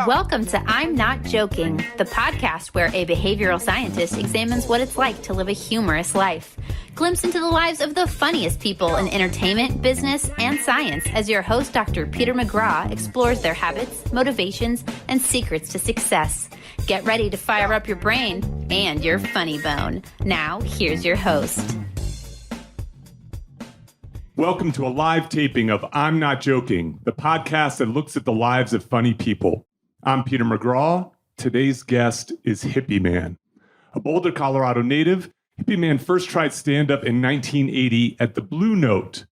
Welcome to I'm Not Joking, the podcast where a behavioral scientist examines what it's like to live a humorous life. Glimpse into the lives of the funniest people in entertainment, business, and science as your host, Dr. Peter McGraw, explores their habits, motivations, and secrets to success. Get ready to fire up your brain and your funny bone. Now, here's your host. Welcome to a live taping of I'm Not Joking, the podcast that looks at the lives of funny people. I'm Peter McGraw. Today's guest is Hippie Man. A Boulder, Colorado native, Hippie Man first tried stand-up in 1980 at the Blue Note,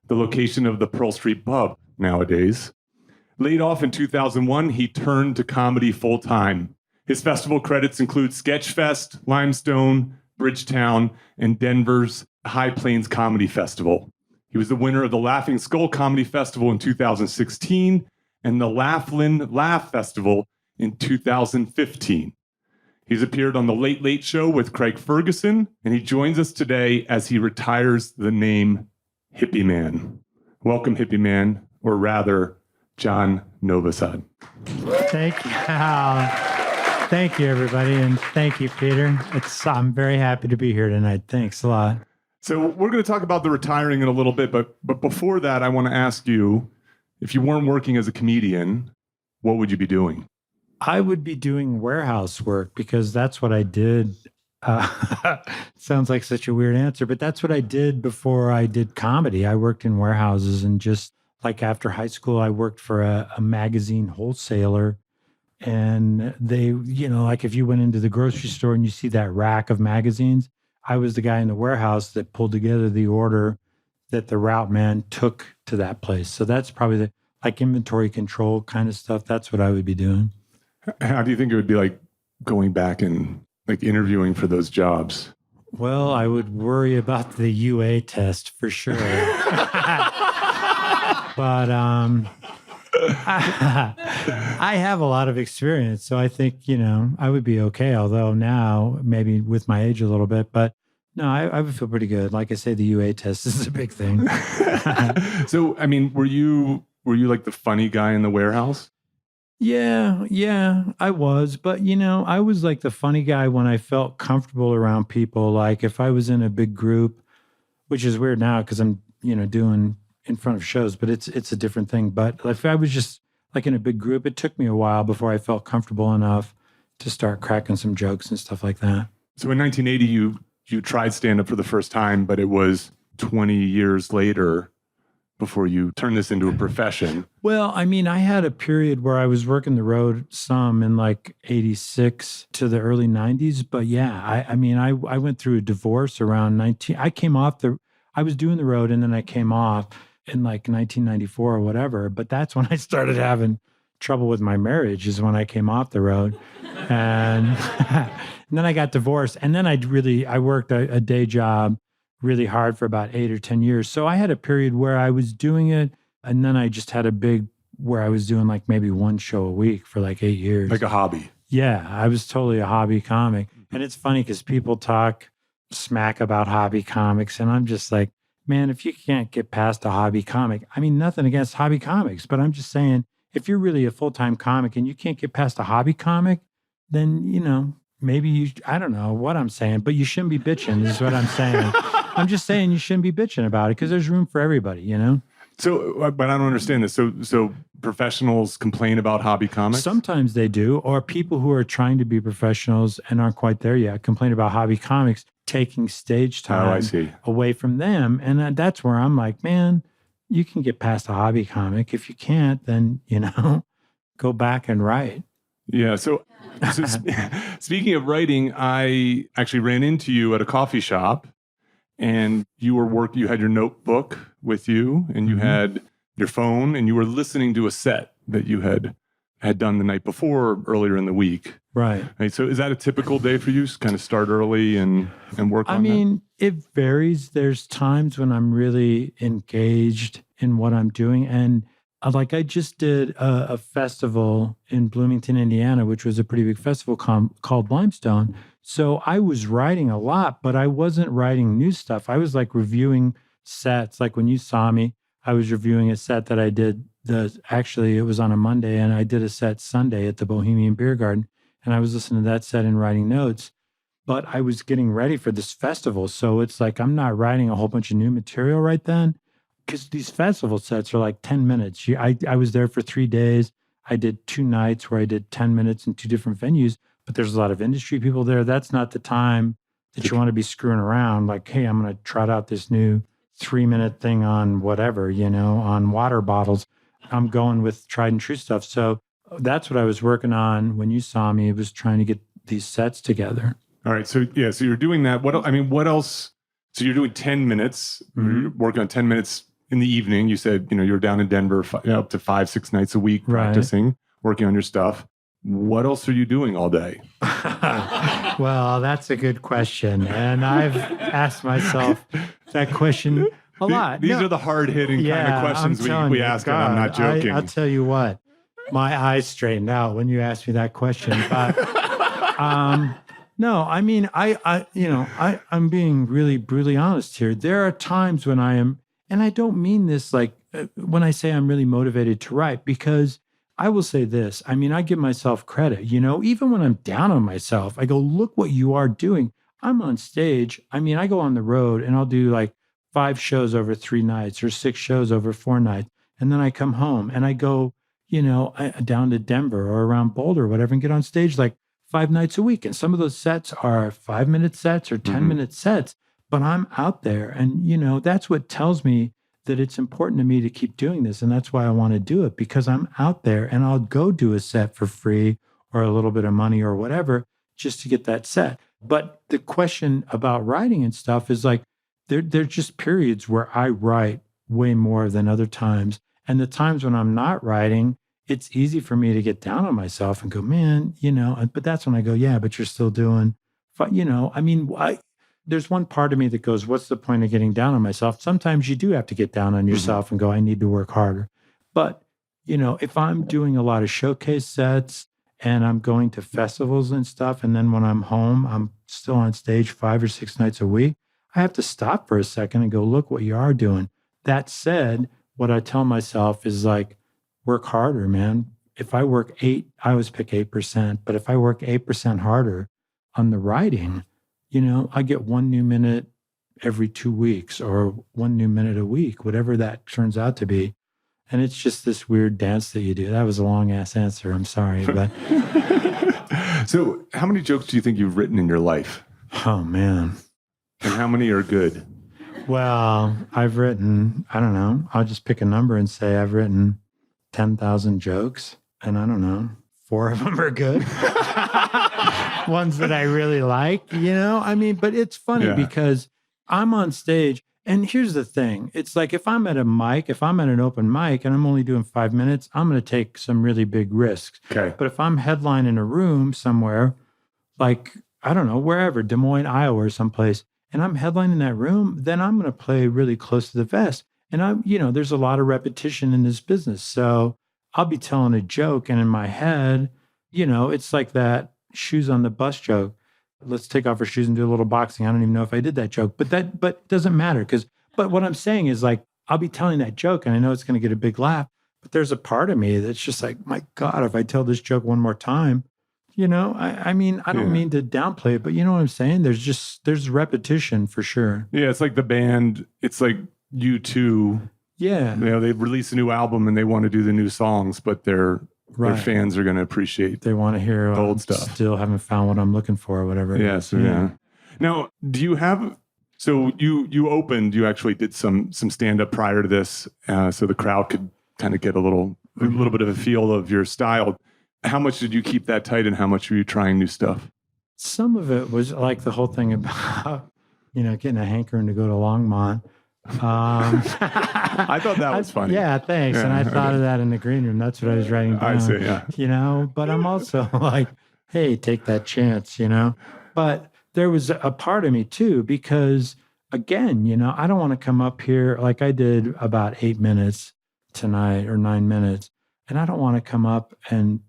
the location of the Pearl Street Pub nowadays. Laid off in 2001, he turned to comedy full-time. His festival credits include Sketchfest, Limestone, Bridgetown, and Denver's High Plains Comedy Festival. He was the winner of the Laughing Skull Comedy Festival in 2016 and the Laughlin Laugh Festival in 2015. He's appeared on The Late Late Show with Craig Ferguson, and he joins us today as he retires the name Hippie Man. Welcome, Hippie Man, or rather, John Novosad. Thank you. Thank you, everybody, and thank you, Peter. I'm very happy to be here tonight. Thanks a lot. So we're going to talk about the retiring in a little bit, but before that, I want to ask you, if you weren't working as a comedian, what would you be doing? I would be doing warehouse work because that's what I did. Sounds like such a weird answer, but that's what I did before I did comedy. I worked in warehouses, and just like after high school, I worked for a magazine wholesaler. And they, like if you went into the grocery store and you see that rack of magazines, I was the guy in the warehouse that pulled together the order that the route man took to that place. So that's probably the inventory control kind of stuff. That's what I would be doing. How do you think it would be like going back and interviewing for those jobs? Well, I would worry about the UA test for sure. But I have a lot of experience, so I think, I would be okay. Although now, maybe with my age a little bit, but no, I would feel pretty good. Like I say, the UA test is a big thing. So, I mean, were you like the funny guy in the warehouse? Yeah, I was. But, I was like the funny guy when I felt comfortable around people. Like if I was in a big group, which is weird now because I'm, doing in front of shows, but it's a different thing. But if I was just like in a big group, it took me a while before I felt comfortable enough to start cracking some jokes and stuff like that. So in 1980, you tried stand-up for the first time, but it was 20 years later before you turned this into a profession. Well, I mean, I had a period where I was working the road some in like 86 to the early 90s. But yeah, I went through a divorce around 19. I was doing the road and then I came off in like 1994 or whatever. But that's when I started having trouble with my marriage, is when I came off the road. And, and then I got divorced. And then I worked a day job really hard for about 8 or 10 years. So I had a period where I was doing it. And then I just had a big where I was doing like maybe one show a week for like 8 years. Like a hobby. Yeah, I was totally a hobby comic. And it's funny because people talk smack about hobby comics. And I'm just like, man, if you can't get past a hobby comic, I mean, nothing against hobby comics, but I'm just saying, if you're really a full-time comic and you can't get past a hobby comic, then, maybe I don't know what I'm saying, but you shouldn't be bitching is what I'm saying. I'm just saying you shouldn't be bitching about it because there's room for everybody, So, but I don't understand this. So professionals complain about hobby comics? Sometimes they do, or people who are trying to be professionals and aren't quite there yet complain about hobby comics taking stage time away from them. And that's where I'm like, man, you can get past a hobby comic. If you can't, then, go back and write. Yeah. So speaking of writing, I actually ran into you at a coffee shop, and you had your notebook with you, and you had your phone, and you were listening to a set that you had done the night before, earlier in the week. Right. So is that a typical day for you? Just kind of start early and work on that? I mean, it varies. There's times when I'm really engaged in what I'm doing. And like I just did a festival in Bloomington, Indiana, which was a pretty big festival called Limestone. So I was writing a lot, but I wasn't writing new stuff. I was like reviewing sets. Like when you saw me, I was reviewing a set that I did Actually, it was on a Monday, and I did a set Sunday at the Bohemian Beer Garden, and I was listening to that set and writing notes. But I was getting ready for this festival, so it's like I'm not writing a whole bunch of new material right then, because these festival sets are like 10 minutes. I was there for 3 days. I did 2 nights where I did 10 minutes in 2 different venues, but there's a lot of industry people there. That's not the time that you want to be screwing around. Like, hey, I'm going to trot out this new 3-minute thing on whatever, on water bottles. I'm going with tried and true stuff. So that's what I was working on when you saw me, was trying to get these sets together. All right. So you're doing that. What else? So you're doing 10 minutes, you're working on 10 minutes in the evening. You said, you're down in Denver up to 5-6 nights a week practicing, working on your stuff. What else are you doing all day? Well, that's a good question. And I've asked myself that question a lot. These are the hard-hitting kind of questions we ask, and I'm not joking. I'll tell you what, my eyes straightened out when you asked me that question. But no, I mean, I'm being really brutally honest here. There are times when I am, and I don't mean this like when I say I'm really motivated to write, because I will say this. I mean, I give myself credit, even when I'm down on myself, I go, look what you are doing. I'm on stage. I mean, I go on the road and I'll do like 5 shows over 3 nights or 6 shows over 4 nights. And then I come home and I go, down to Denver or around Boulder or whatever and get on stage like 5 nights a week. And some of those sets are 5-minute sets or 10-minute sets, but I'm out there. And, that's what tells me that it's important to me to keep doing this. And that's why I want to do it, because I'm out there and I'll go do a set for free or a little bit of money or whatever, just to get that set. But the question about writing and stuff is like, there's just periods where I write way more than other times. And the times when I'm not writing, it's easy for me to get down on myself and go, man, but that's when I go, yeah, but you're still doing, there's one part of me that goes, what's the point of getting down on myself? Sometimes you do have to get down on yourself and go, I need to work harder. But, if I'm doing a lot of showcase sets and I'm going to festivals and stuff, and then when I'm home, I'm still on stage 5 or 6 nights a week, I have to stop for a second and go, look what you are doing. That said, what I tell myself is like, work harder, man. If I work 8, I always pick 8%, but if I work 8% harder on the writing, I get 1 new minute every 2 weeks or 1 new minute a week, whatever that turns out to be. And it's just this weird dance that you do. That was a long ass answer. I'm sorry, but. So how many jokes do you think you've written in your life? Oh, man. And how many are good? Well, I've written, I don't know, I'll just pick a number and say I've written 10,000 jokes, and I don't know, 4 of them are good. Ones that I really like, but it's funny because I'm on stage, and here's the thing. It's like, if I'm at an open mic and I'm only doing 5 minutes, I'm going to take some really big risks. Okay. But if I'm headlining a room somewhere, like, I don't know, wherever, Des Moines, Iowa or someplace, and I'm headlining that room, then I'm going to play really close to the vest. And there's a lot of repetition in this business. So I'll be telling a joke, and in my head, it's like that shoes on the bus joke. Let's take off our shoes and do a little boxing. I don't even know if I did that joke, but it doesn't matter but what I'm saying is, like, I'll be telling that joke and I know it's going to get a big laugh, but there's a part of me that's just like, my God, if I tell this joke one more time, I don't mean to downplay it, but you know what I'm saying? There's repetition for sure. Yeah. It's like the band. It's like U2. Yeah. They release a new album and they want to do the new songs, but their fans are going to appreciate. They want to hear the old stuff. Still haven't found what I'm looking for or whatever. Yeah. So yeah. Now, do you have? So you opened. You actually did some stand up prior to this, so the crowd could kind of get a little bit of a feel of your style. How much did you keep that tight, and how much were you trying new stuff? Some of it was like the whole thing about getting a hankering to go to Longmont. I thought that was funny. Yeah, thanks. And I thought of that in the green room. That's what I was writing down. I see, yeah. But I'm also like, hey, take that chance, But there was a part of me too, because again, I don't want to come up here like I did about 8 minutes tonight or 9 minutes. And I don't want to come up and,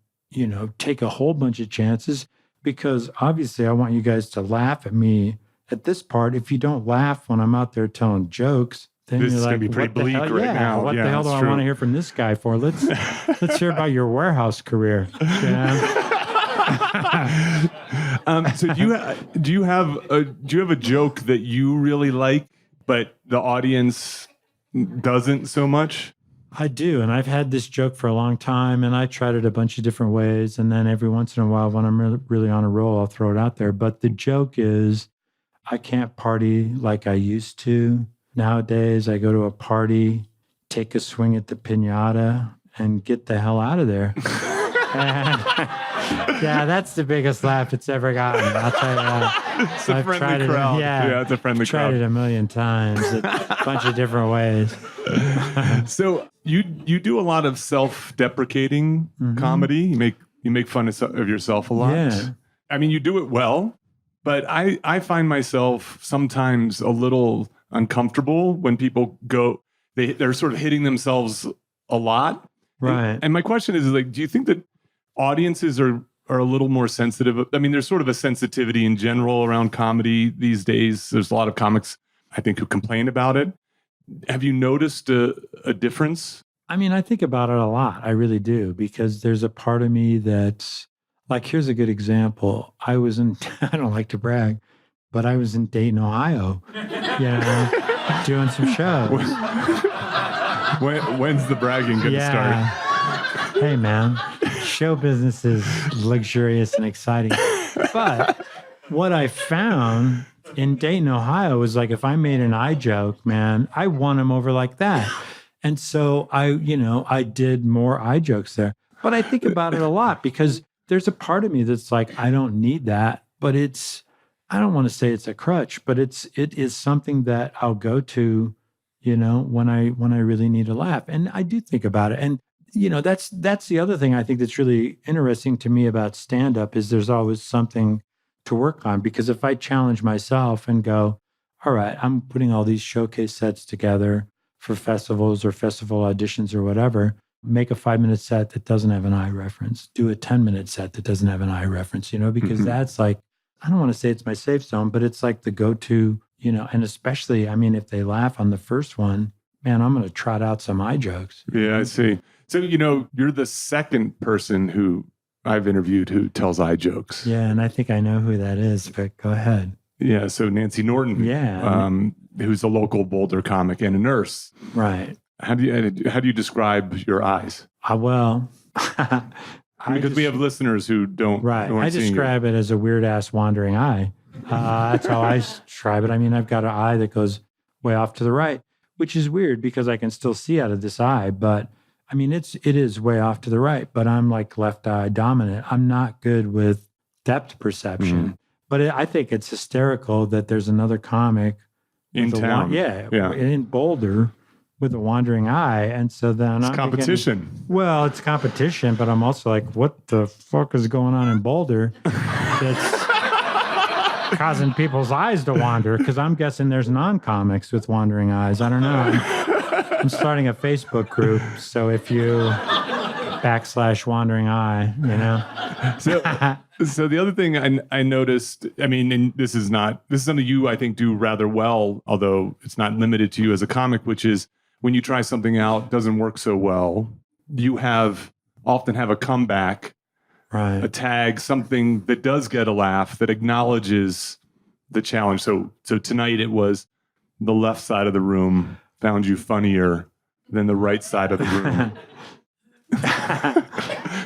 take a whole bunch of chances, because obviously I want you guys to laugh at me at this part. If you don't laugh when I'm out there telling jokes, then This you're is like, going to be pretty what the bleak hell? right Yeah, now. what Yeah, the hell do that's I true. want to hear from this guy for? Let's hear about your warehouse career. You know? So do you have a joke that you really like, but the audience doesn't so much? I do. And I've had this joke for a long time, and I tried it a bunch of different ways. And then every once in a while, when I'm really on a roll, I'll throw it out there. But the joke is, I can't party like I used to. Nowadays, I go to a party, take a swing at the piñata, and get the hell out of there. Yeah, that's the biggest laugh it's ever gotten. I'll tell you that. It's a friendly crowd. Yeah, it's a friendly I've tried crowd. it a million times, a bunch of different ways. So you do a lot of self-deprecating comedy. You make fun of yourself a lot. Yeah. I mean, you do it well, but I find myself sometimes a little uncomfortable when people go, they're sort of hitting themselves a lot. Right. And my question is like, do you think that audiences are a little more sensitive? I mean, there's sort of a sensitivity in general around comedy these days. There's a lot of comics, I think, who complain about it. Have you noticed a difference? I mean, I think about it a lot. I really do, because there's a part of me that's like, here's a good example. I was in, I don't like to brag, but I was in Dayton, Ohio, doing some shows. When's the bragging going to start? Hey, man, show business is luxurious and exciting. But what I found in Dayton, Ohio, was like, if I made an eye joke, man, I won them over like that. And so I did more eye jokes there. But I think about it a lot, because there's a part of me that's like, I don't need that. But I don't want to say it's a crutch, but it is something that I'll go to, when I really need a laugh. And I do think about it. And that's the other thing I think that's really interesting to me about stand-up, is there's always something to work on. Because if I challenge myself and go, all right, I'm putting all these showcase sets together for festivals or festival auditions or whatever, make a 5-minute set that doesn't have an eye reference, do a 10-minute set that doesn't have an eye reference, because that's like, I don't want to say it's my safe zone, but it's like the go-to, and especially, I mean, if they laugh on the first one, man, I'm going to trot out some eye jokes. Yeah, I see. So, you're the second person who I've interviewed who tells eye jokes. Yeah, and I think I know who that is, but go ahead. Yeah, so Nancy Norton, who's a local Boulder comic and a nurse. Right. How do you describe your eyes? Well, because we have listeners who don't. Right. Who I describe it as a weird ass wandering eye. That's how I describe it. I mean, I've got an eye that goes way off to the right, which is weird because I can still see out of this eye, but I mean, it is way off to the right, but I'm like left eye dominant. I'm not good with depth perception, but I think it's hysterical that there's another comic in town. In Boulder with a wandering eye. And so then it's competition. It's competition, but I'm also like, what the fuck is going on in Boulder that's causing people's eyes to wander? Because I'm guessing there's non-comics with wandering eyes. I don't know. I'm starting a Facebook group, so if you /wandering eye, So the other thing I noticed, I mean, and this is something you, I think, do rather well, although it's not limited to you as a comic, which is when you try something out, doesn't work so well, you often have a comeback, right? A tag, something that does get a laugh, that acknowledges the challenge. So tonight it was the left side of the room found you funnier than the right side of the room.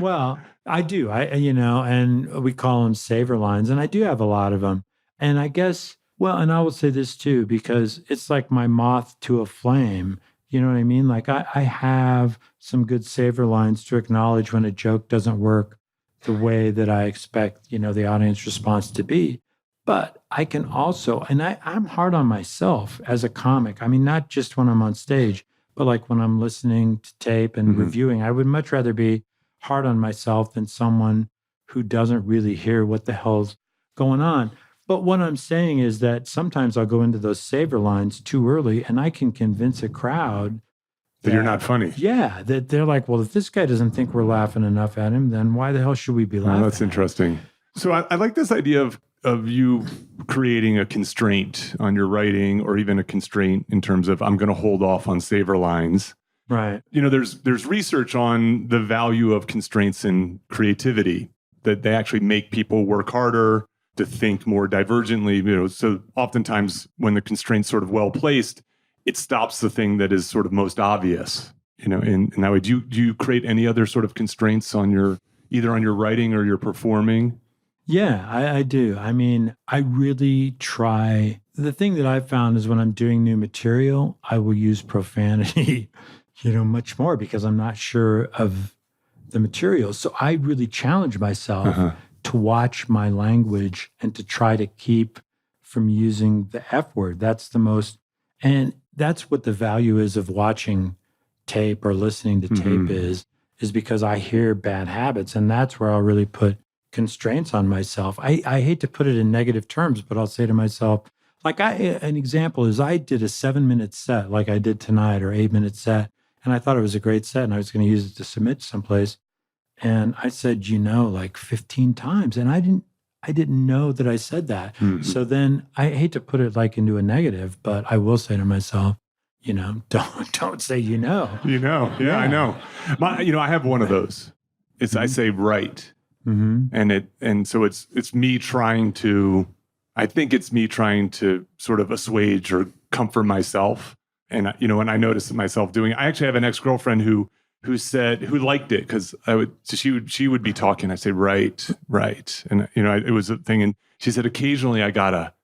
Well, I do. And we call them savor lines, and I do have a lot of them. And I guess, and I will say this too, because it's like my moth to a flame. You know what I mean? Like I have some good savor lines to acknowledge when a joke doesn't work the way that I expect, the audience response to be. But I can also, and I'm hard on myself as a comic. I mean, not just when I'm on stage, but like when I'm listening to tape and reviewing, I would much rather be hard on myself than someone who doesn't really hear what the hell's going on. But what I'm saying is that sometimes I'll go into those savor lines too early, and I can convince a crowd that you're not funny. Yeah, that they're like, well, if this guy doesn't think we're laughing enough at him, then why the hell should we be laughing? That's interesting. So I like this idea of of you creating a constraint on your writing, or even a constraint in terms of I'm going to hold off on saver lines. Right. There's research on the value of constraints in creativity, that they actually make people work harder, to think more divergently. So oftentimes when the constraint's sort of well placed, it stops the thing that is sort of most obvious. In that way, do you create any other sort of constraints on either on your writing or your performing? Yeah, I do. I mean, I really try. The thing that I've found is when I'm doing new material, I will use profanity, much more, because I'm not sure of the material. So I really challenge myself to watch my language and to try to keep from using the F word. That's the most, and that's what the value is of watching tape or listening to tape is because I hear bad habits, and that's where I'll really put constraints on myself. I hate to put it in negative terms, but I'll say to myself, an example is I did a 7-minute set like I did tonight, or 8-minute set, and I thought it was a great set and I was going to use it to submit someplace. And I said, like 15 times. And I didn't know that I said that. So then I hate to put it like into a negative, but I will say to myself, don't say, Yeah, I know. I have one of those. I say right. And so it's me trying to, I think it's me trying to sort of assuage or comfort myself. And, when I notice myself doing it, I actually have an ex-girlfriend who liked it, because she would be talking. I'd say, right. And, it was a thing. And she said, occasionally I gotta,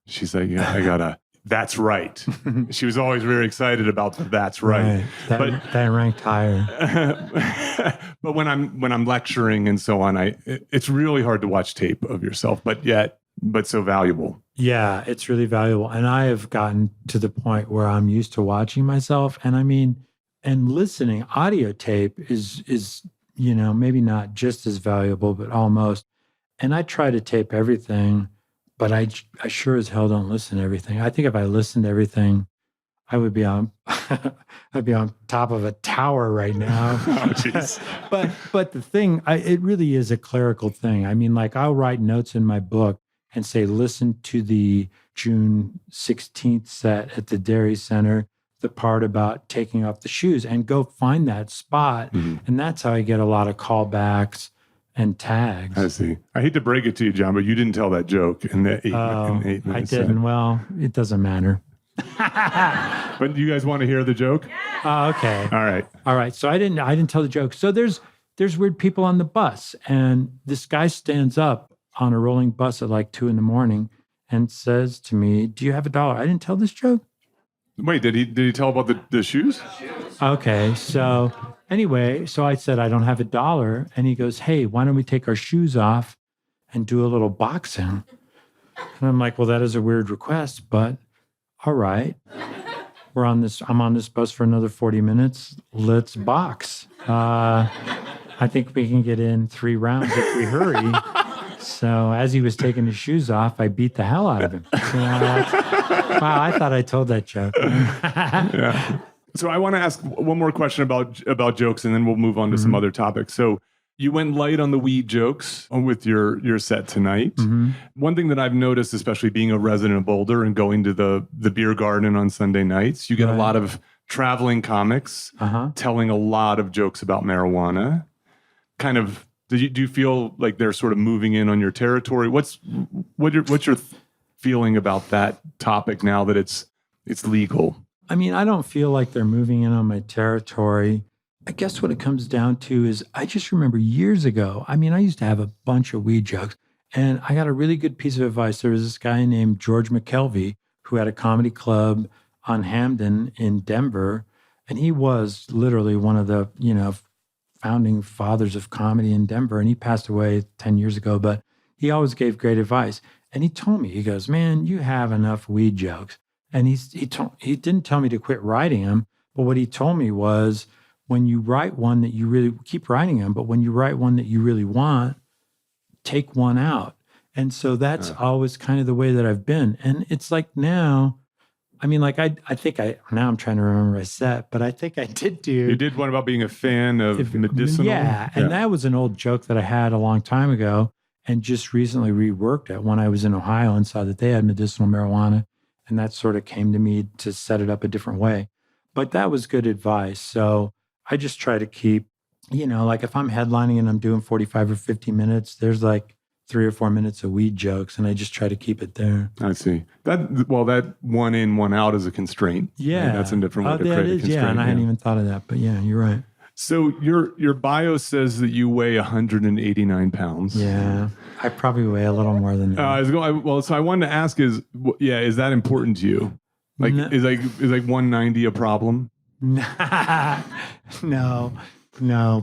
that's right. She was always very excited about the that's right. That ranked higher. But when I'm lecturing and so on, it's really hard to watch tape of yourself, but so valuable. Yeah, it's really valuable. And I have gotten to the point where I'm used to watching myself. And I mean, and listening, audio tape is maybe not just as valuable, but almost. And I try to tape everything, but I sure as hell don't listen to everything. I think if I listened to everything, I would be on I'd be on top of a tower right now. Oh, jeez. But the thing, it really is a clerical thing. I mean, like, I'll write notes in my book and say, listen to the June 16th set at the Dairy Center, the part about taking off the shoes, and go find that spot. And that's how I get a lot of callbacks and tags. I see. I hate to break it to you, John, but you didn't tell that joke in the 8 minute I didn't. set. Well, it doesn't matter. But you guys want to hear the joke? Okay. All right. So I didn't tell the joke. So there's weird people on the bus, and this guy stands up on a rolling bus at like 2 a.m. and says to me, "Do you have $1?" I didn't tell this joke. Wait, did he tell about the shoes? Okay. So anyway, so I said, "I don't have $1." And he goes, "Hey, why don't we take our shoes off and do a little boxing?" And I'm like, "Well, that is a weird request, but all right. I'm on this bus for another 40 minutes. Let's box. I think we can get in 3 rounds if we hurry." So as he was taking his shoes off, I beat the hell out of him. Wow, I thought I told that joke. Yeah. So I want to ask one more question about jokes, and then we'll move on to some other topics. So you went light on the weed jokes with your set tonight. One thing that I've noticed, especially being a resident of Boulder and going to the beer garden on Sunday nights, you get a lot of traveling comics telling a lot of jokes about marijuana. Kind of, do you feel like they're sort of moving in on your territory? What's your feeling about that topic now that it's legal? I mean, I don't feel like they're moving in on my territory. I guess what it comes down to is I just remember years ago, I mean, I used to have a bunch of weed jokes, and I got a really good piece of advice. There was this guy named George McKelvey who had a comedy club on Hamden in Denver, and he was literally one of the, founding fathers of comedy in Denver, and he passed away 10 years ago, but he always gave great advice. And he told me, he goes, "Man, you have enough weed jokes." And he didn't tell me to quit writing them, but what he told me was, when you write one that you really keep writing them, but when you write one that you really want, take one out. And so that's always kind of the way that I've been. And it's like now, I mean, like now I'm trying to remember my set, but I think I did do. You did one about being a fan of medicinal. Yeah. And that was an old joke that I had a long time ago. and just recently reworked it when I was in Ohio and saw that they had medicinal marijuana. And that sort of came to me to set it up a different way. But that was good advice. So I just try to keep, like if I'm headlining and I'm doing 45 or 50 minutes, there's like 3 or 4 minutes of weed jokes, and I just try to keep it there. I see. That one in, one out is a constraint. Yeah. Right? That's a different way to create a constraint. Yeah, and I hadn't even thought of that. But yeah, you're right. So your bio says that you weigh 189 pounds. Yeah, I probably weigh a little more than that. So I wanted to ask is that important to you? Like, is 190 a problem? No.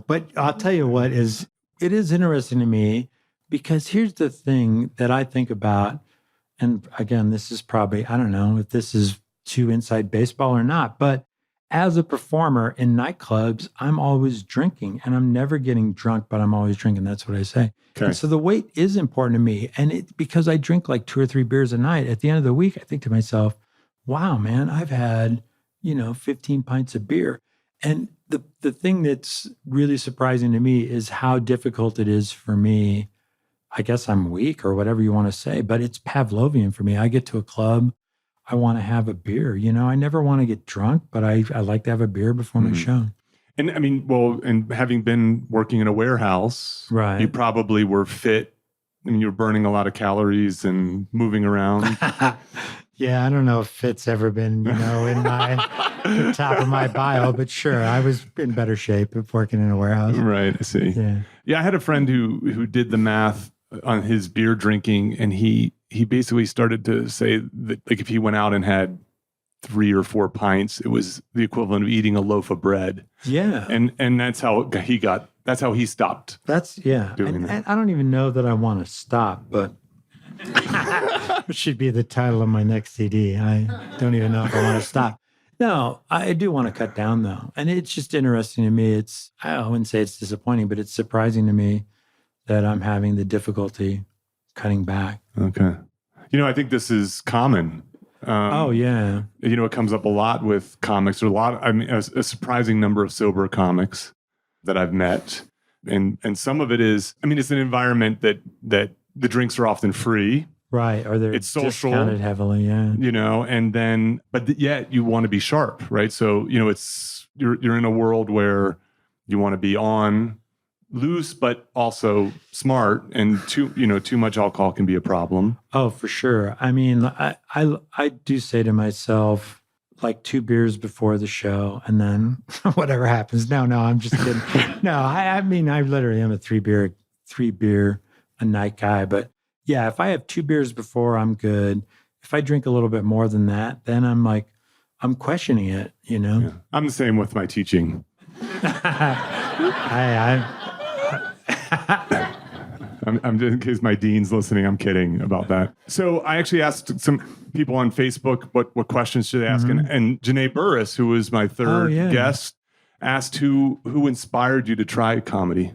But I'll tell you what it is interesting to me, because here's the thing that I think about. And again, this is probably, I don't know if this is too inside baseball or not, but as a performer in nightclubs, I'm always drinking, and I'm never getting drunk, but I'm always drinking. That's what I say. Okay. And so the weight is important to me. And because I drink like 2 or 3 beers a night, at the end of the week, I think to myself, wow, man, I've had, 15 pints of beer. And the thing that's really surprising to me is how difficult it is for me. I guess I'm weak or whatever you want to say, but it's Pavlovian for me. I get to a club, I want to have a beer. I never want to get drunk, but I like to have a beer before my show. And I mean, and having been working in a warehouse, right? You probably were fit. I mean, you were burning a lot of calories and moving around. Yeah, I don't know if fit's ever been, in the top of my bio, but sure, I was in better shape of working in a warehouse. Right, I see. Yeah, I had a friend who did the math on his beer drinking, and he basically started to say that, like, if he went out and had 3 or 4 pints, it was the equivalent of eating a loaf of bread. Yeah. And that's how that's how he stopped. Doing that. And I don't even know that I want to stop, but it should be the title of my next CD. I don't even know if I want to stop. No, I do want to cut down though. And it's just interesting to me. I wouldn't say it's disappointing, but it's surprising to me that I'm having the difficulty cutting back. Okay. I think this is common. It comes up a lot with comics. There are a surprising number of sober comics that I've met. And some of it is, it's an environment that the drinks are often free. Right. Or it's social, discounted heavily. Yeah. But yet you want to be sharp, right? So, you're in a world where you want to be on loose, but also smart, and too much alcohol can be a problem. Oh, for sure. I mean, I do say to myself, like 2 beers before the show, and then whatever happens. No, I'm just kidding. No, I mean, I literally am a 3 beer a night guy. But yeah, if I have 2 beers before, I'm good. If I drink a little bit more than that, then I'm questioning it. Yeah. I'm the same with my teaching. I'm just, in case my dean's listening, I'm kidding about that. So I actually asked some people on Facebook what questions should they ask, and Janae Burris, who was my third guest, asked who inspired you to try comedy.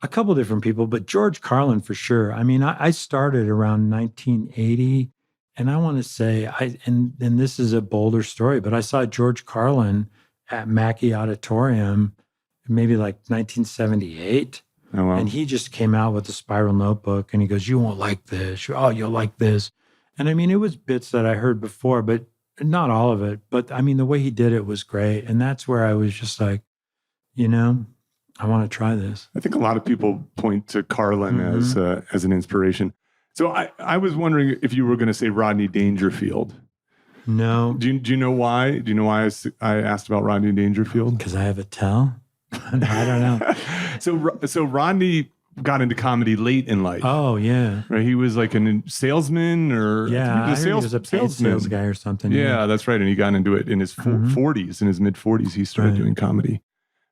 A couple different people, but George Carlin for sure. I mean, I started around 1980, and I want to say and this is a bolder story, but I saw George Carlin at Mackey Auditorium, maybe like 1978. Oh, wow. And he just came out with the Spiral Notebook, and he goes, "You won't like this. Oh, you'll like this." And I mean, it was bits that I heard before, but not all of it. But I mean, the way he did it was great. And that's where I was just like, I want to try this. I think a lot of people point to Carlin as an inspiration. So I was wondering if you were going to say Rodney Dangerfield. No. Do you know why? Do you know why I asked about Rodney Dangerfield? Because I have a tell. I don't know. So Rodney got into comedy late in life. Oh yeah, right. He was like a salesman, or he was a sales guy or something. Yeah, that's right. And he got into it in his 40s, in his mid 40s. He started doing comedy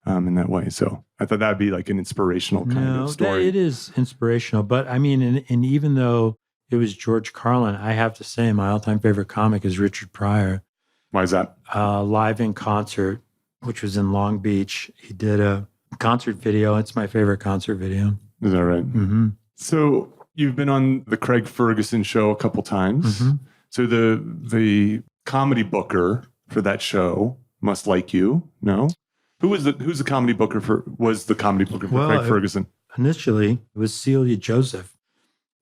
in that way. So I thought that'd be like an inspirational kind of story. It is inspirational, but I mean, and even though it was George Carlin, I have to say my all-time favorite comic is Richard Pryor. Why is that? Live in concert, which was in Long Beach. He did a concert video. It's my favorite concert video. Is that right? Mm-hmm. So you've been on the Craig Ferguson show a couple times. Mm-hmm. So the comedy booker for that show must like you, no? Who's the comedy booker for Craig Ferguson? Initially, it was Celia Joseph.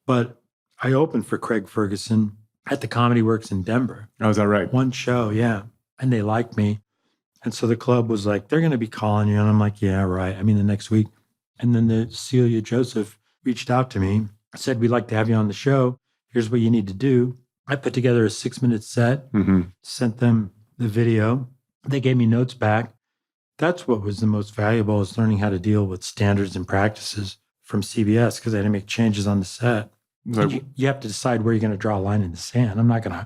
But I opened for Craig Ferguson at the Comedy Works in Denver. Oh, is that right? One show, yeah. And they liked me. And so the club was like, they're going to be calling you. And I'm like, yeah, right. I mean, the next week. And then the Celia Joseph reached out to me, said, we'd like to have you on the show. Here's what you need to do. I put together a 6-minute set, sent them the video. They gave me notes back. That's what was the most valuable, is learning how to deal with standards and practices from CBS, because I had to make changes on the set. You have to decide where you're going to draw a line in the sand. I'm not going to,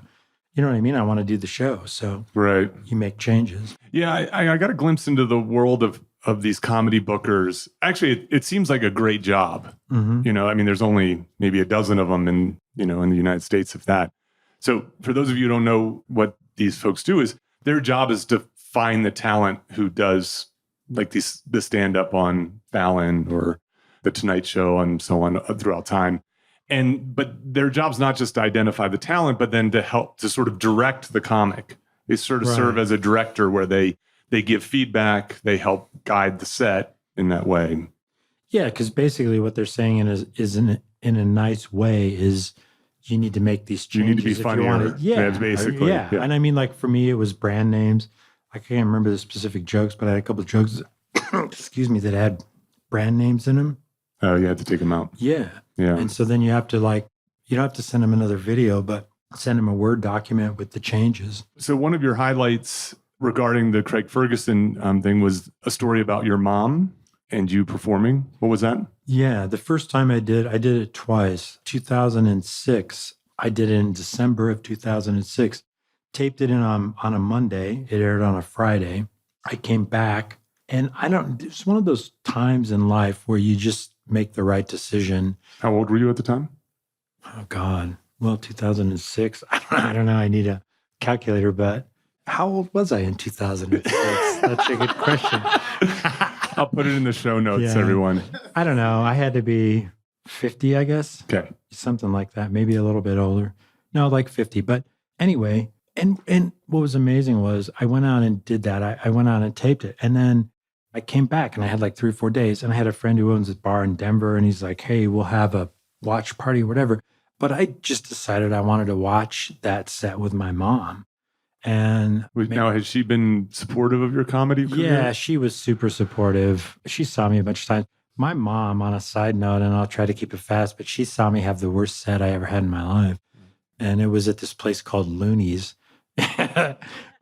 you know what I mean? I want to do the show. So you make changes. Yeah, I got a glimpse into the world of these comedy bookers. Actually, it seems like a great job. You know, I mean, there's only maybe a dozen of them in the United States, if that. So for those of you who don't know what these folks do, is their job is to find the talent who does like the stand-up on Fallon or the Tonight Show and so on throughout time. But their job's not just to identify the talent, but then to help to sort of direct the comic. They sort of serve as a director where they give feedback, they help guide the set in that way. Yeah, because basically what they're saying is in a nice way is you need to make these changes. You need to be funnier. Yeah, basically. Yeah. And I mean, like for me, it was brand names. I can't remember the specific jokes, but I had a couple of jokes, excuse me, that had brand names in them. Oh, you had to take them out. Yeah. Yeah. And so then you have to you don't have to send them another video, but send them a Word document with the changes. So one of your highlights regarding the Craig Ferguson thing was a story about your mom and you performing. What was that? Yeah. The first time I did it twice. 2006. I did it in December of 2006. Taped it in on a Monday. It aired on a Friday. I came back and it's one of those times in life where you just make the right decision. How old were you at the time? Oh, God. Well, 2006. I don't know. I need a calculator, but how old was I in 2006? That's a good question. I'll put it in the show notes, everyone. I don't know. I had to be 50, I guess. Okay. Something like that. Maybe a little bit older. No, like 50. But anyway, and what was amazing was I went out and did that. I went out and taped it. And then I came back and I had like 3 or 4 days. And I had a friend who owns a bar in Denver. And he's like, hey, we'll have a watch party or whatever. But I just decided I wanted to watch that set with my mom. And now, has she been supportive of your comedy career? Yeah, she was super supportive. She saw me a bunch of times. My mom, on a side note, and I'll try to keep it fast, but she saw me have the worst set I ever had in my life. And it was at this place called Looney's,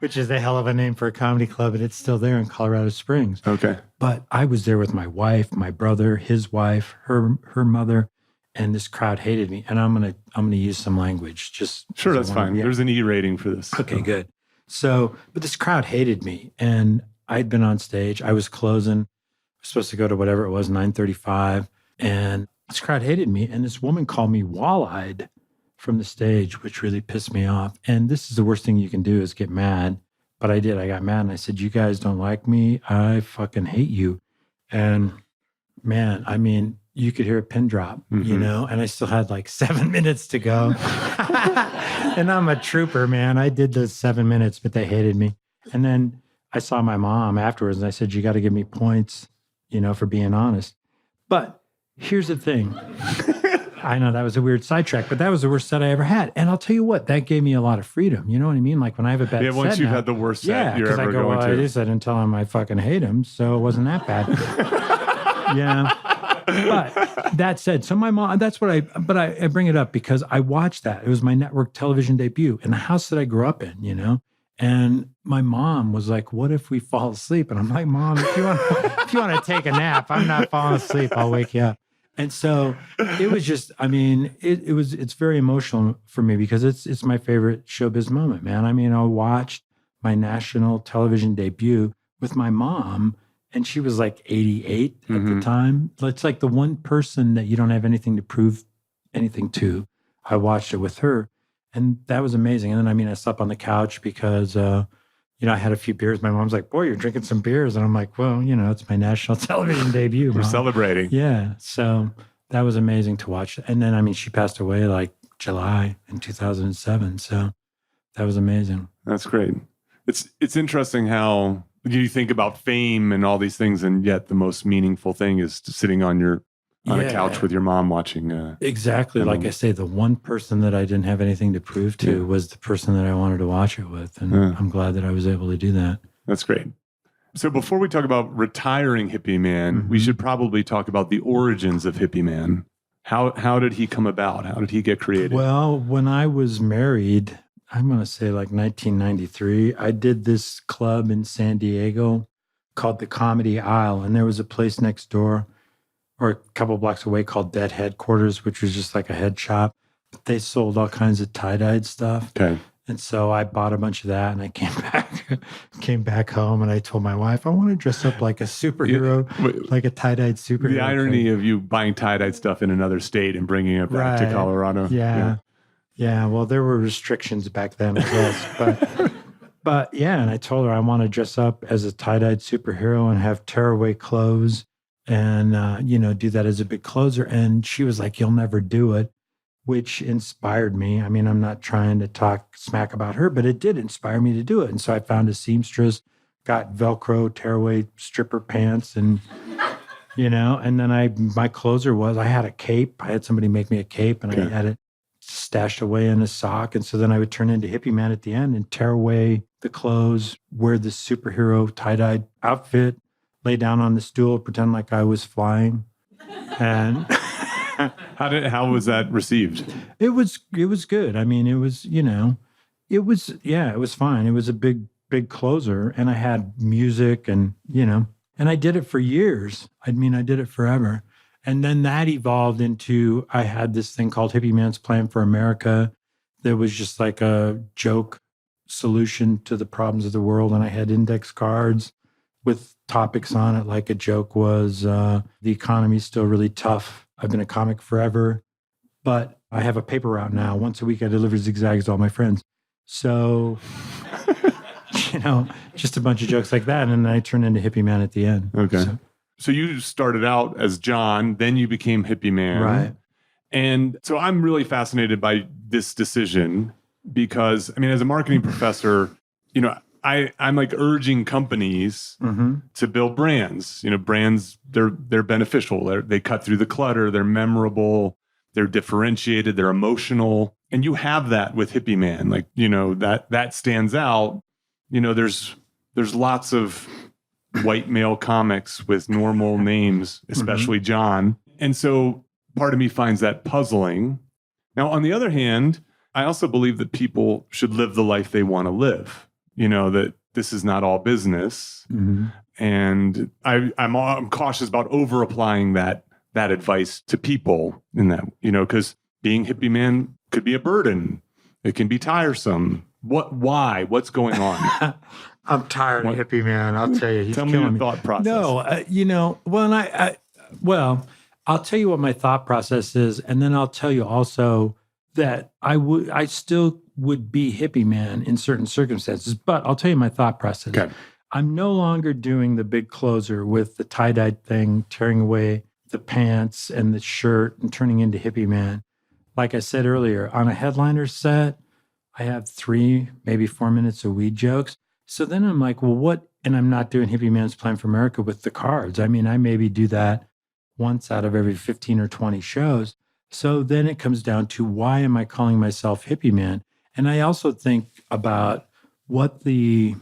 which is a hell of a name for a comedy club. And it's still there in Colorado Springs. Okay. But I was there with my wife, my brother, his wife, her mother. And this crowd hated me. And I'm gonna use some language. Just sure, that's fine. There's an E rating for this. Okay, good. So, but this crowd hated me, and I'd been on stage. I was closing. I was supposed to go to whatever it was, 9:35, and this crowd hated me. And this woman called me wall-eyed from the stage, which really pissed me off. And this is the worst thing you can do is get mad. But I did. I got mad, and I said, "You guys don't like me. I fucking hate you." And man, I mean, you could hear a pin drop, and I still had like 7 minutes to go. And I'm a trooper, man. I did those 7 minutes, but they hated me. And then I saw my mom afterwards and I said, you got to give me points, for being honest. But here's the thing. I know that was a weird sidetrack, but that was the worst set I ever had. And I'll tell you what, that gave me a lot of freedom. You know what I mean? Like when I have a bad set once you've now, had the worst set you're ever going to. I just said, and tell him I fucking hate him. So it wasn't that bad. But that said, so my mom, but I bring it up because I watched that. It was my network television debut in the house that I grew up in, and my mom was like, what if we fall asleep? And I'm like, Mom, if you want to take a nap, I'm not falling asleep. I'll wake you up. And so it was just, I mean, it's very emotional for me because it's my favorite showbiz moment, man. I mean, I watched my national television debut with my mom. And she was like 88 at the time. It's like the one person that you don't have anything to prove anything to. I watched it with her. And that was amazing. And then, I slept on the couch because, I had a few beers. My mom's like, boy, you're drinking some beers. And I'm like, well, it's my national television debut. We're celebrating. Yeah. So that was amazing to watch. And then, she passed away like July in 2007. So that was amazing. That's great. It's interesting how you think about fame and all these things, and yet the most meaningful thing is sitting on your on a couch with your mom watching. Exactly. Like I say, the one person that I didn't have anything to prove to was the person that I wanted to watch it with. And I'm glad that I was able to do that. That's great. So before we talk about retiring Hippie Man, we should probably talk about the origins of Hippie Man. How did he come about? How did he get created? Well, when I was married, I'm going to say like 1993, I did this club in San Diego called the Comedy Isle. And there was a place next door or a couple blocks away called Dead Headquarters, which was just like a head shop. They sold all kinds of tie-dyed stuff. Okay. And so I bought a bunch of that and I came back home and I told my wife, I want to dress up like a superhero, like a tie-dyed superhero. The irony of you buying tie-dyed stuff in another state and bringing it back to Colorado. Yeah. Well, there were restrictions back then, I guess. But yeah, and I told her I want to dress up as a tie-dyed superhero and have tearaway clothes and, do that as a big closer. And she was like, you'll never do it, which inspired me. I mean, I'm not trying to talk smack about her, but it did inspire me to do it. And so I found a seamstress, got Velcro tearaway stripper pants and, and then my closer was, I had a cape. I had somebody make me a cape and I had it stashed away in a sock. And so then I would turn into Hippie Man at the end and tear away the clothes, wear the superhero tie-dyed outfit, lay down on the stool, pretend like I was flying. And how was that received? It was good. I mean, it was fine. It was a big closer and I had music and I did it for years. I mean, I did it forever. And then that evolved into, I had this thing called Hippie Man's Plan for America. That was just like a joke solution to the problems of the world. And I had index cards with topics on it. Like a joke was, the economy's still really tough. I've been a comic forever, but I have a paper route now. Once a week, I deliver zigzags to all my friends. So, just a bunch of jokes like that. And then I turned into Hippie Man at the end. Okay. So you started out as John, then you became Hippie Man. Right. And so I'm really fascinated by this decision because, I mean, as a marketing professor, I'm like urging companies to build brands. Brands, they're beneficial. They cut through the clutter. They're memorable. They're differentiated. They're emotional. And you have that with Hippie Man. Like, that stands out. There's lots of white male comics with normal names, especially John. And so part of me finds that puzzling. Now, on the other hand, I also believe that people should live the life they want to live. That this is not all business. And I'm cautious about over applying that advice to people in that, because being Hippie Man could be a burden. It can be tiresome. Why? What's going on? I'm tired of Hippie Man. I'll tell you. He's Tell me killing your me. thought process. No, I'll tell you what my thought process is. And then I'll tell you also that I still would be Hippie Man in certain circumstances, but I'll tell you my thought process. Okay. I'm no longer doing the big closer with the tie-dyed thing, tearing away the pants and the shirt and turning into Hippie Man. Like I said earlier, on a headliner set, I have 3, maybe 4 minutes of weed jokes. So then I'm like, well, what? And I'm not doing Hippie Man's Plan for America with the cards. I mean, I maybe do that once out of every 15 or 20 shows. So then it comes down to, why am I calling myself Hippie Man? And I also think about what the,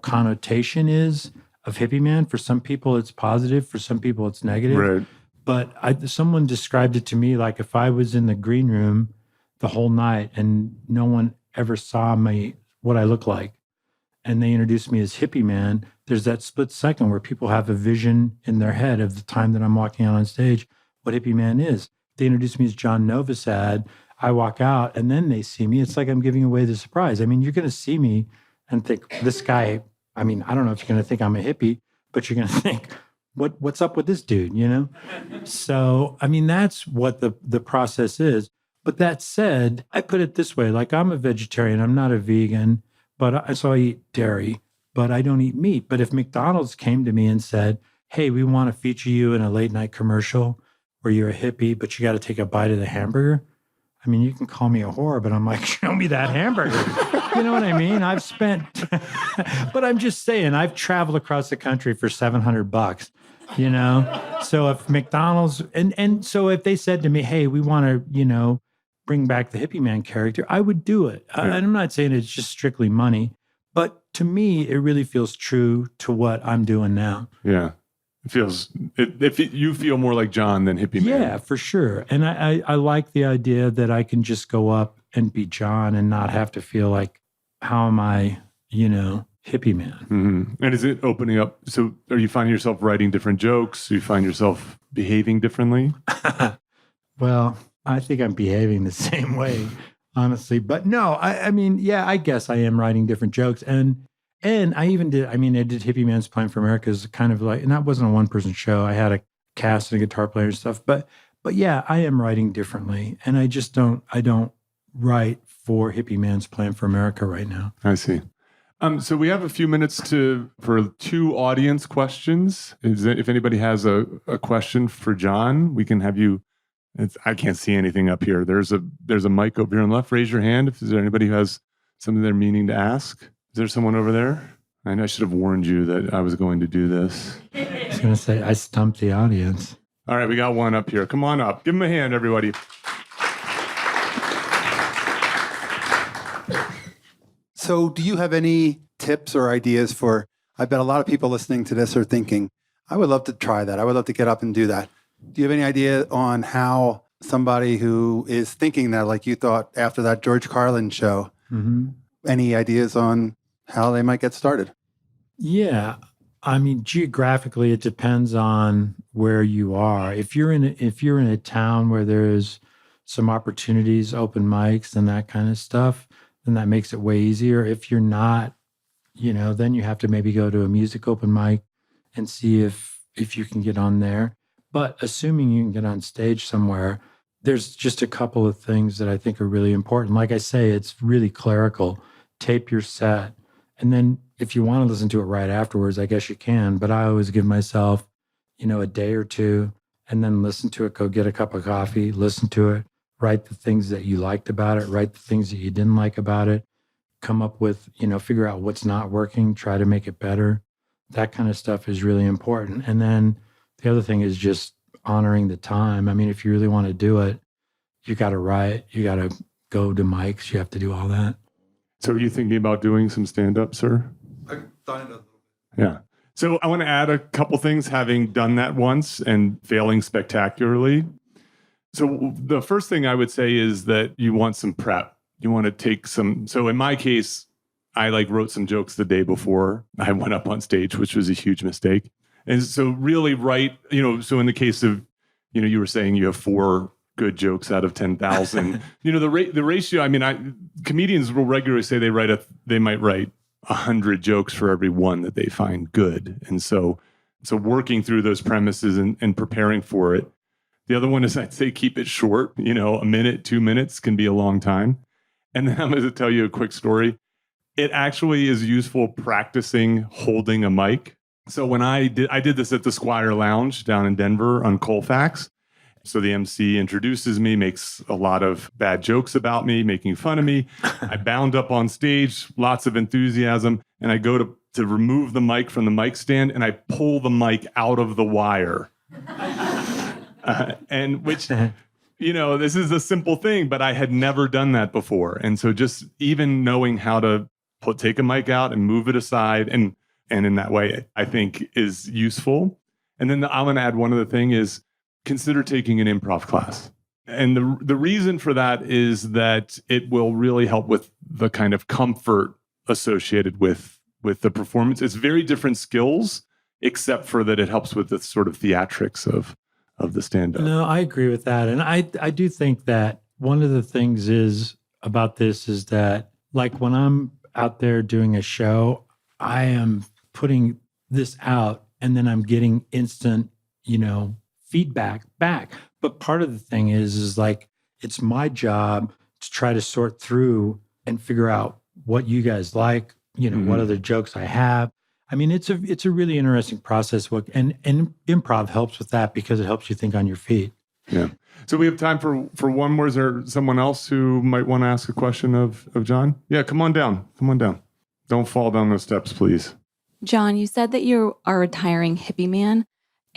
connotation is of Hippie Man. For some people, it's positive. For some people, it's negative. Right. But someone described it to me like if I was in the green room the whole night and no one ever saw me, what I look like, and they introduced me as Hippie Man, there's that split second where people have a vision in their head of the time that I'm walking out on stage, what Hippie Man is. They introduce me as John Novosad. I walk out and then they see me. It's like I'm giving away the surprise. I mean, you're going to see me and think, this guy, I mean, I don't know if you're going to think I'm a hippie, but you're going to think, what's up with this dude, So, I mean, that's what the process is. But that said, I put it this way, like I'm a vegetarian, I'm not a vegan, so I eat dairy, but I don't eat meat. But if McDonald's came to me and said, hey, we want to feature you in a late night commercial where you're a hippie, but you got to take a bite of the hamburger. I mean, you can call me a whore, but I'm like, show me that hamburger. You know what I mean? I've spent, but I'm just saying, I've traveled across the country for $700 you know? So if McDonald's, and so if they said to me, hey, we want to, bring back the Hippie Man character, I would do it. And I'm not saying it's just strictly money, but to me, it really feels true to what I'm doing now. Yeah. You feel more like John than Hippie Man. Yeah, for sure. And I like the idea that I can just go up and be John and not have to feel like, how am I, Hippie Man? Mm-hmm. And is it opening up? So are you finding yourself writing different jokes? Do you find yourself behaving differently? Well, I think I'm behaving the same way, honestly. But no, I mean, yeah, I guess I am writing different jokes. And I even did, I did Hippie Man's Plan for America as kind of like, and that wasn't a one-person show. I had a cast and a guitar player and stuff. But yeah, I am writing differently. And I don't write for Hippie Man's Plan for America right now. I see. So we have a few minutes for 2 audience questions. If anybody has a question for John, we can have you. I can't see anything up here. There's a mic over here on the left. Raise your hand if there's anybody who has something they're meaning to ask. Is there someone over there? I know I should have warned you that I was going to do this. I was going to say, I stumped the audience. All right, we got one up here. Come on up. Give him a hand, everybody. So do you have any tips or ideas for, I bet a lot of people listening to this are thinking, I would love to try that. I would love to get up and do that. Do you have any idea on how somebody who is thinking that, like you thought after that George Carlin show, any ideas on how they might get started? Yeah. Geographically, it depends on where you are. If you're in a town where there's some opportunities, open mics and that kind of stuff, then that makes it way easier. If you're not, then you have to maybe go to a music open mic and see if you can get on there. But assuming you can get on stage somewhere, there's just a couple of things that I think are really important. Like I say, it's really clerical. Tape your set. And then if you want to listen to it right afterwards, I guess you can. But I always give myself, a day or two and then listen to it, go get a cup of coffee, listen to it, write the things that you liked about it, write the things that you didn't like about it, come up with, figure out what's not working, try to make it better. That kind of stuff is really important. And then the other thing is just honoring the time. If you really want to do it, you got to write, you got to go to mics, you have to do all that. So are you thinking about doing some stand-up, sir? I thought it a little bit. Yeah. So I want to add a couple things, having done that once and failing spectacularly. So the first thing I would say is that you want some prep. You want to take some. So in my case, I wrote some jokes the day before I went up on stage, which was a huge mistake. And so really write, so in the case of, you were saying you have 4 good jokes out of 10,000, the ratio, comedians will regularly say they might write 100 jokes for every one that they find good. And so working through those premises and preparing for it. The other one is, I'd say, keep it short. A minute, 2 minutes can be a long time. And then I'm going to tell you a quick story. It actually is useful practicing holding a mic. So when I did this at the Squire Lounge down in Denver on Colfax. So the MC introduces me, makes a lot of bad jokes about me, making fun of me. I bound up on stage, lots of enthusiasm, and I go to remove the mic from the mic stand, and I pull the mic out of the wire. And which, this is a simple thing, but I had never done that before. And so just even knowing how to take a mic out and move it aside and in that way, I think is useful. And then I'm going to add one other thing is consider taking an improv class. And the reason for that is that it will really help with the kind of comfort associated with the performance. It's very different skills, except for that it helps with the sort of theatrics of the stand-up. No, I agree with that. And I do think that one of the things about this is that, like, when I'm out there doing a show, I am putting this out and then I'm getting instant, feedback back. But part of the thing is like, it's my job to try to sort through and figure out what you guys like, what other jokes I have. It's a really interesting process. And improv helps with that because it helps you think on your feet. Yeah. So we have time for one more. Is there someone else who might want to ask a question of John? Yeah, come on down. Come on down. Don't fall down those steps, please. John, you said that you are retiring Hippie Man.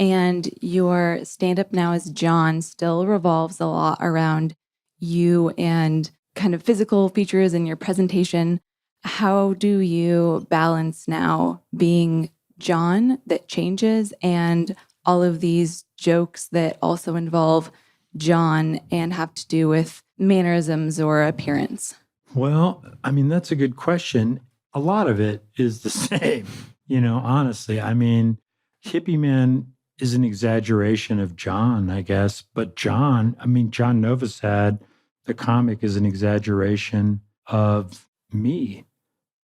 And your stand-up now as John still revolves a lot around you and kind of physical features in your presentation. How do you balance now being John that changes and all of these jokes that also involve John and have to do with mannerisms or appearance? Well, I mean, that's a good question. A lot of it is the same, honestly. I mean, Hippie Man is an exaggeration of John, I guess. But John Novosad, the comic, is an exaggeration of me.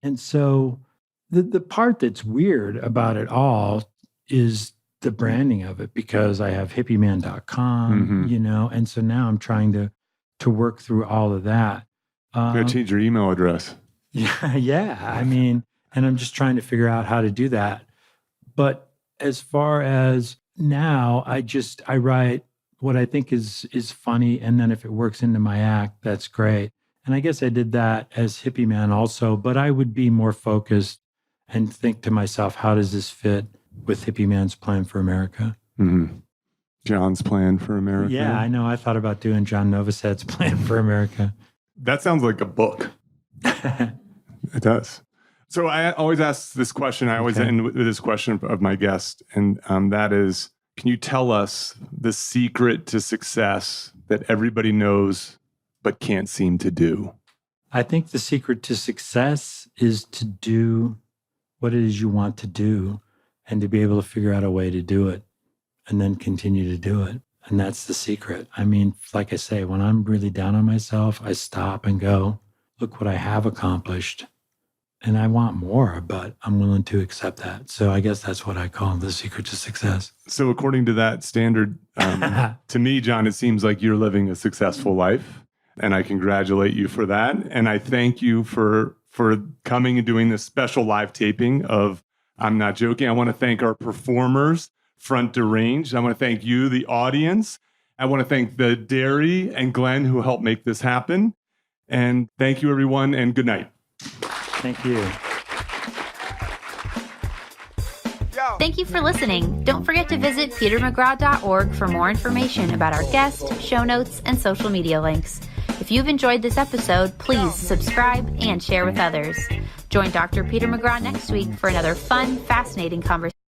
And so the part that's weird about it all is the branding of it, because I have hippieman.com, and so now I'm trying to work through all of that. You gotta change your email address. Yeah. I mean, and I'm just trying to figure out how to do that. But as far as now, I write what I think is funny, and then if it works into my act, that's great. And I guess I did that as Hippie Man also, but I would be more focused and think to myself, how does this fit with Hippie Man's plan for America? Mm-hmm. John's plan for America. Yeah, I know. I thought about doing John Novosad's plan for America. That sounds like a book. It does. So I always ask this question. I always end with this question of my guest, and that is, can you tell us the secret to success that everybody knows but can't seem to do? I think the secret to success is to do what it is you want to do and to be able to figure out a way to do it and then continue to do it. And that's the secret. I mean, like I say, when I'm really down on myself, I stop and go, look what I have accomplished. And I want more, but I'm willing to accept that. So I guess that's what I call the secret to success. So according to that standard, to me, John, it seems like you're living a successful life. And I congratulate you for that. And I thank you for coming and doing this special live taping of I'm Not Joking. I want to thank our performers, Front Deranged. I want to thank you, the audience. I want to thank the Dairy and Glenn who helped make this happen. And thank you, everyone, and good night. Thank you. Thank you for listening. Don't forget to visit petermcgraw.org for more information about our guest, show notes, and social media links. If you've enjoyed this episode, please subscribe and share with others. Join Dr. Peter McGraw next week for another fun, fascinating conversation.